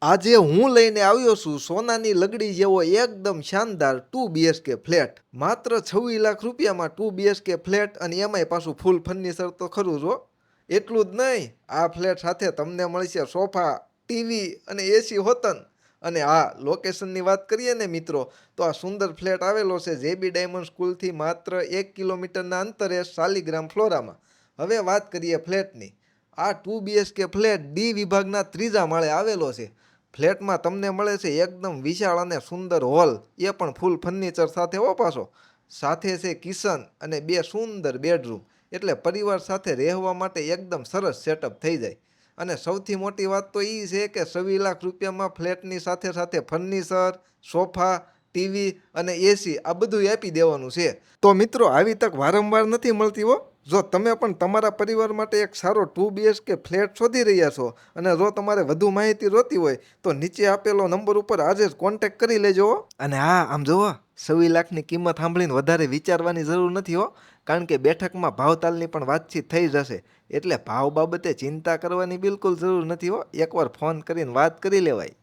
આજે હું લઈને આવ્યો છું સોનાની લગડી જેવો એકદમ શાનદાર 2 BHK ફ્લેટ. માત્ર 26 લાખ રૂપિયામાં 2 BHK ફ્લેટ અને એમાંય પાછું ફૂલ ફર્નિચર તો ખરું જ હો. એટલું જ નહીં, આ ફ્લેટ સાથે તમને મળશે સોફા, ટીવી અને એસી હોતન. અને હા, લોકેશનની વાત કરીએ ને મિત્રો, તો આ સુંદર ફ્લેટ આવેલો છે JB ડાયમંડ સ્કૂલથી માત્ર 1 કિલોમીટરના અંતરે શાલિગ્રામ ફ્લોરામાં. હવે વાત કરીએ ફ્લેટની. આ 2 BHK ફ્લેટ ડી વિભાગના 3જા માળે આવેલો છે. ફ્લેટમાં તમને મળે છે એકદમ વિશાળ અને સુંદર હોલ, એ પણ ફૂલ ફર્નિચર સાથે હો પાછો. સાથે છે કિચન અને 2 સુંદર બેડરૂમ, એટલે પરિવાર સાથે રહેવા માટે એકદમ સરસ સેટઅપ થઈ જાય. અને સૌથી મોટી વાત તો એ છે કે 26 લાખ રૂપિયામાં ફ્લેટની સાથે સાથે ફર્નિચર, સોફા, ટીવી અને એસી આ બધું આપી દેવાનું છે. તો મિત્રો, આવી તક વારંવાર નથી મળતી હો. જો તમે પણ તમારા પરિવાર માટે એક સારો 2 BHK ફ્લેટ શોધી રહ્યા છો અને જો તમારે વધુ માહિતી જોતી હોય તો નીચે આપેલો નંબર ઉપર આજે જ કોન્ટેક્ટ કરી લેજો. અને હા, આમ જુઓ, 26 લાખની કિંમત સાંભળીને વધારે વિચારવાની જરૂર નથી હો, કારણ કે બેઠકમાં ભાવતાલની પણ વાતચીત થઈ જશે. એટલે ભાવ બાબતે ચિંતા કરવાની બિલકુલ જરૂર નથી હો, એકવાર ફોન કરીને વાત કરી લેવાય.